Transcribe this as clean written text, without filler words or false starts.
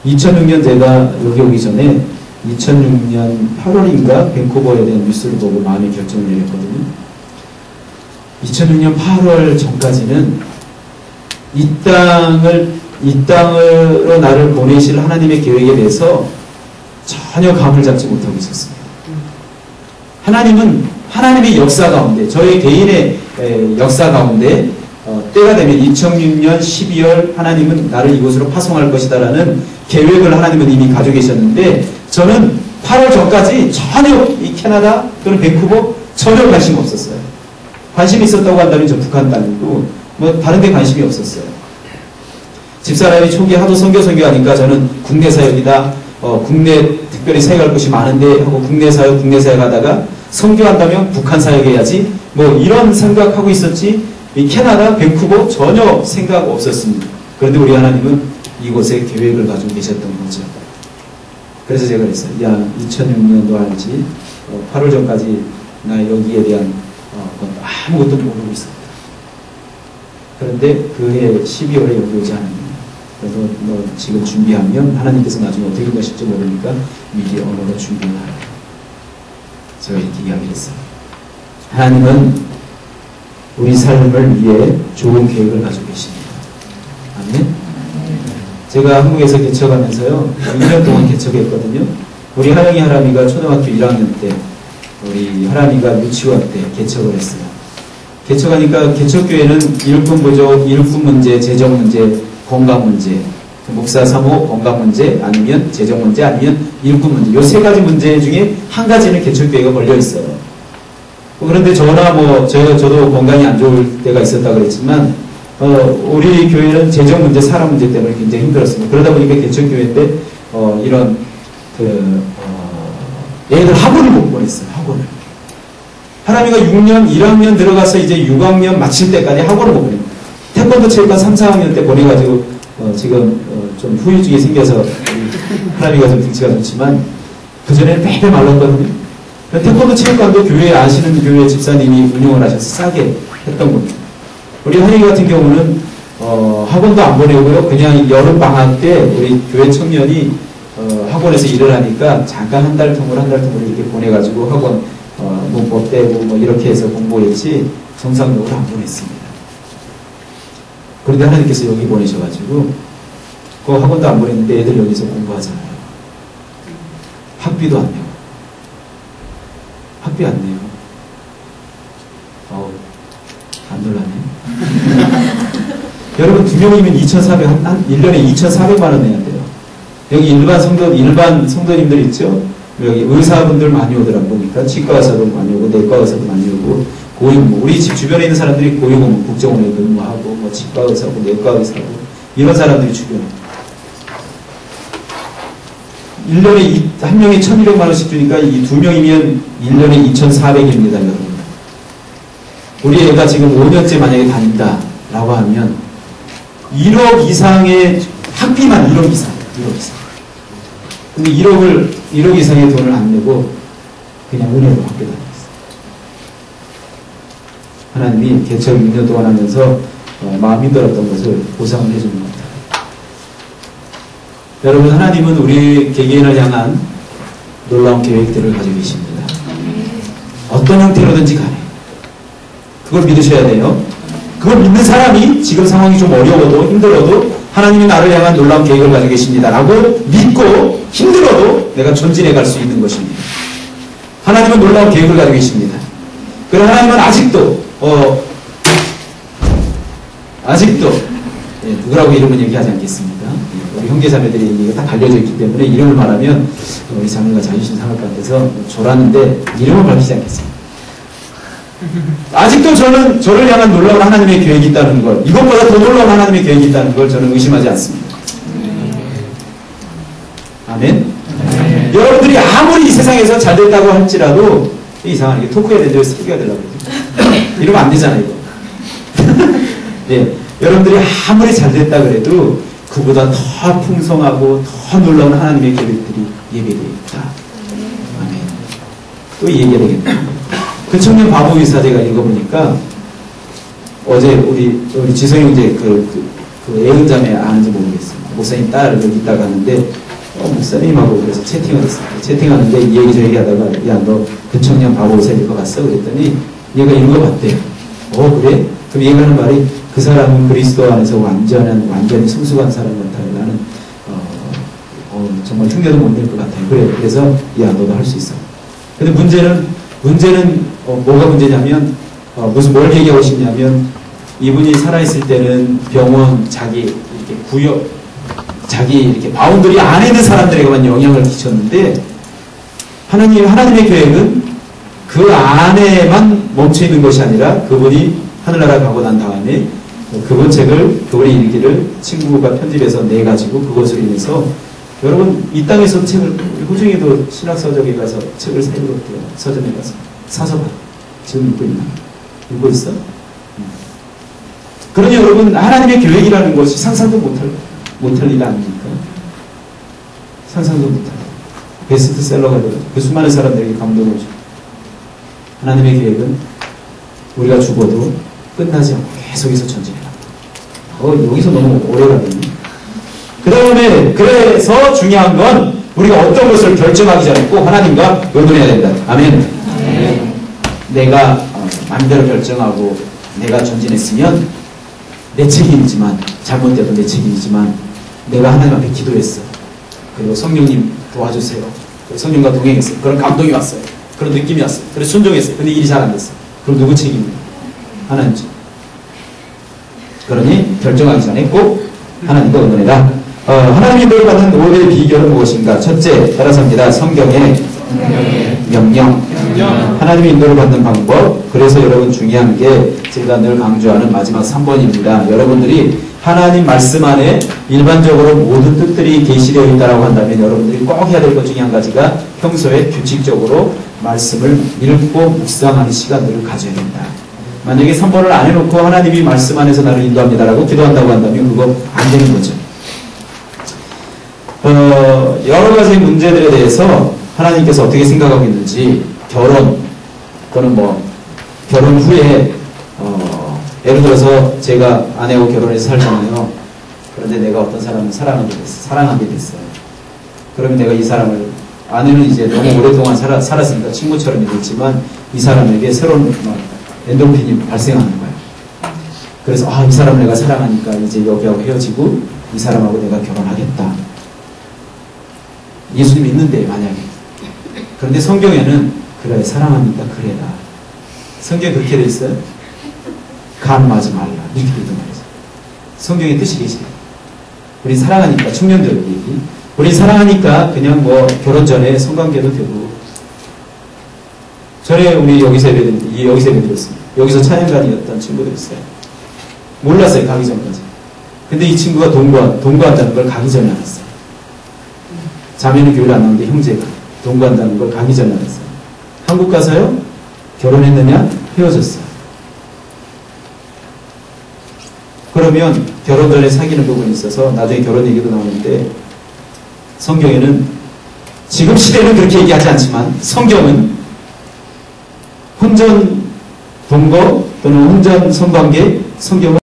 2006년 제가 여기 오기 전에 2006년 8월인가 밴쿠버에 대한 뉴스를 보고 마음의 결정을 내렸거든요. 2006년 8월 전까지는 이 땅으로 나를 보내실 하나님의 계획에 대해서 전혀 감을 잡지 못하고 있었습니다. 하나님은 하나님의 역사 가운데, 저희 개인의 역사 가운데 때가 되면 2006년 12월 하나님은 나를 이곳으로 파송할 것이다라는 계획을 하나님은 이미 가지고 계셨는데, 저는 8월 전까지 전혀 이 캐나다 또는 밴쿠버 전혀 관심 없었어요. 관심이 있었다고 한다면 저 북한 땅이고 뭐 다른 데 관심이 없었어요. 집사람이 초기에 하도 선교하니까 저는 국내 사역이다, 국내 특별히 사역할 곳이 많은데 하고 국내 사역 하다가 선교한다면 북한 사역해야지 뭐 이런 생각하고 있었지, 이 캐나다 밴쿠버 전혀 생각 없었습니다. 그런데 우리 하나님은 이곳에 계획을 가지고 계셨던 거죠. 그래서 제가 그랬어요. 야, 2006년도 알지, 8월 전까지 나 여기에 대한 아무것도 모르고 있었다. 그런데 그해 12월에 여기 오지 않았냐. 그래서 너 지금 준비하면 하나님께서 나중에 어떻게 하실지 모르니까 미리 언어로 준비를 하라. 제가 이렇게 이야기를 했어요. 하나님은 우리 삶을 위해 좋은 계획을 가지고 계십니다. 아멘. 제가 한국에서 개척하면서요, 2년 동안 개척했거든요. 우리 하영이 하람이가 초등학교 1학년 때, 우리 하람이가 유치원 때 개척을 했어요. 개척하니까 개척교회는 일꾼 부족, 일꾼 문제, 재정 문제, 건강 문제, 목사 사모, 건강 문제, 아니면 재정 문제, 아니면 일꾼 문제, 요 세 가지 문제 중에 한 가지는 개척교회가 걸려 있어요. 그런데 저도 건강이 안 좋을 때가 있었다 그랬지만, 우리 교회는 재정 문제, 사람 문제 때문에 굉장히 힘들었습니다. 그러다 보니까 개척교회인데, 얘들 학원을 못 보냈어요, 학원을. 하람이가 1학년 들어가서 이제 6학년 마칠 때까지 학원을 못 보냅니다. 태권도 체육관 3, 4학년 때 보내가지고, 지금, 좀 후유증이 생겨서, 하람이가 좀 등치가 좋지만, 그전에는 매일 말랐거든요. 태권도 체육관도 교회 아시는 교회 집사님이 운영을 하셔서 싸게 했던 겁니다. 우리 하영이 같은 경우는 학원도 안 보내고요. 그냥 여름 방학 때 우리 교회 청년이 학원에서 일을 하니까 잠깐 한 달 통으로 이렇게 보내가지고 학원 문법 떼고 뭐 이렇게 해서 공부했지 정상적으로 안 보냈습니다. 그런데 하나님께서 여기 보내셔가지고 그 학원도 안 보냈는데 애들 여기서 공부하잖아요. 학비도 안 내고. 학비 안 내요. 안 놀라네. 여러분, 2명이면 1년에 2,400만 원 내야 돼요. 여기 일반 성도님들 있죠? 여기 의사분들 많이 오더라 보니까 치과 의사도 많이 오고 내과 의사도 많이 오고 고위공무, 우리 집 주변에 있는 사람들이 고위공무, 국정원에 근무하고 뭐 치과 의사고 내과 의사고 이런 사람들이 주변에 1년에 한 명이 1,200만 원씩 주니까 이 2명이면 1년에 2,400입니다, 여러분. 우리 애가 지금 5년째 만약에 다닌다라고 하면 1억 이상의 학비만 1억 이상. 근데 1억 이상의 돈을 안 내고 그냥 은혜로 받게 다녔어요. 하나님이 개척 6년 동안 하면서 마음 힘들었던 것을 보상을 해주는 겁니다. 여러분, 하나님은 우리 개개인을 향한 놀라운 계획들을 가지고 계십니다. 어떤 형태로든지 간에 그걸 믿으셔야 돼요. 그걸 믿는 사람이 지금 상황이 좀 어려워도 힘들어도 하나님이 나를 향한 놀라운 계획을 가지고 계십니다 라고 믿고 힘들어도 내가 전진해 갈 수 있는 것입니다. 하나님은 놀라운 계획을 가지고 계십니다. 그러나 하나님은 아직도 누구라고 이름은 얘기하지 않겠습니다. 우리 형제자매들이 이게 다 알려져 있기 때문에 이름을 말하면 우리 자매가 자존심 상할 것 같아서 졸았는데 이름을 밝히지 않겠습니다. 아직도 저를 향한 놀라운 하나님의 계획이 있다는 걸, 이것보다 더 놀라운 하나님의 계획이 있다는 걸 저는 의심하지 않습니다. 아멘? 여러분들이 아무리 이 세상에서 잘 됐다고 할지라도 이상하게 토크에 대해서 스피커가 되려고 그러죠. 이러면 안 되잖아요, 이거. 예, 여러분들이 아무리 잘 됐다 그래도 그보다 더 풍성하고 더 놀라운 하나님의 계획들이 예배되어 있다. 아멘. 또 얘기해야 되겠다. 그 청년 바보 의사제가 읽어보니까 어제 우리 지성 형제 그 애은자매 아는지 모르겠습니다. 목사님 딸 여기 있다가 하는데 목사님하고 그래서 채팅을 했어요. 채팅하는데 이 얘기 저 얘기 하다가 야 너 그 청년 바보사 읽어봤어? 그랬더니 얘가 읽어봤대요. 그래? 그럼 얘가 하는 말이 그 사람은 그리스도 안에서 완전히 성숙한 사람 같아요. 나는 정말 흉내도 못 낼 것 같아요. 그래. 그래서 야 너도 할 수 있어. 근데 문제는 뭐가 문제냐면 뭘 얘기하고 싶냐면 이분이 살아있을 때는 병원 자기 이렇게 구역 자기 이렇게 바운더리 안에 있는 사람들에게만 영향을 끼쳤는데 하나님의 계획은 그 안에만 멈춰 있는 것이 아니라 그분이 하늘나라 가고 난 다음에 그분 책을 그분이 읽기를 친구가 편집해서 내가지고 그것으로 인해서 여러분 이 땅에서 책을 호중이도 신학서적에 가서 책을 사 읽었대요. 서점에 가서 사서 봐. 지금 읽고 있나? 읽고 있어? 그러니 여러분 하나님의 계획이라는 것이 상상도 못할 일 아닙니까? 상상도 못할 베스트셀러가 되어가지고 그 수많은 사람들에게 감동을 주고 하나님의 계획은 우리가 죽어도 끝나지 않고 계속해서 전진해라. 여기서 너무 오래 가겠네. 그 다음에 그래서 중요한 건 우리가 어떤 것을 결정하기 전에 꼭 하나님과 의논해야 된다. 아멘. 아멘. 내가 마음대로 결정하고 내가 전진했으면 내 책임이지만 잘못돼도 내 책임이지만 내가 하나님 앞에 기도했어. 그리고 성령님 도와주세요. 성령과 동행했어요. 그런 감동이 왔어요. 그런 느낌이 왔어요. 그래서 순종했어요. 근데 일이 잘 안 됐어요. 그럼 누구 책임이에요? 하나님 책. 그러니 결정하기 전에 꼭 하나님과 의논해라. 하나님의 인도를 받는 5대 비결은 무엇인가? 첫째, 따라서 합니다. 성경의 명령. 하나님의 인도를 받는 방법. 그래서 여러분 중요한 게 제가 늘 강조하는 마지막 3번입니다. 여러분들이 하나님 말씀 안에 일반적으로 모든 뜻들이 계시되어 있다고 한다면 여러분들이 꼭 해야 될 것 중에 한 가지가 평소에 규칙적으로 말씀을 읽고 묵상하는 시간들을 가져야 된다. 만약에 3번을 안 해놓고 하나님이 말씀 안에서 나를 인도합니다라고 기도한다고 한다면 그거 안 되는 거죠. 여러 가지 문제들에 대해서 하나님께서 어떻게 생각하고 있는지 결혼 또는 결혼 후에 예를 들어서 제가 아내하고 결혼해서 살잖아요. 그런데 내가 어떤 사람을 사랑하게 됐어요. 그러면 내가 이 사람을 아내는 이제 너무 오랫동안 살았으니까 친구처럼 됐지만 이 사람에게 새로운 엔도핀이 발생하는 거예요. 그래서 이 사람을 내가 사랑하니까 이제 여기하고 헤어지고 이 사람하고 내가 결혼하겠다. 예수님 믿는데 만약에. 그런데 성경에는 그래 사랑하니까 그래라. 성경에 그렇게 돼 있어요. 간음하지 말라. 이렇게 되어 말이죠. 성경의 뜻이 계시네요. 우리 사랑하니까 청년들 얘기. 우리 사랑하니까 그냥 결혼 전에 성관계도 되고. 전에 우리 여기서 예배드렸습니다. 여기서 찬양단이었던 친구들 있어요. 몰랐어요. 가기 전까지. 근데 이 친구가 동거한다는 걸 가기 전에 알았어요. 자매는 교회를 안 나오는데 형제가 동거한다는 걸 가기 전에 알았어요. 한국 가서요? 결혼했느냐? 헤어졌어요. 그러면 결혼 전에 사귀는 부분이 있어서 나중에 결혼 얘기도 나오는데 성경에는 지금 시대는 그렇게 얘기하지 않지만 성경은 혼전 동거 또는 혼전 성관계 성경은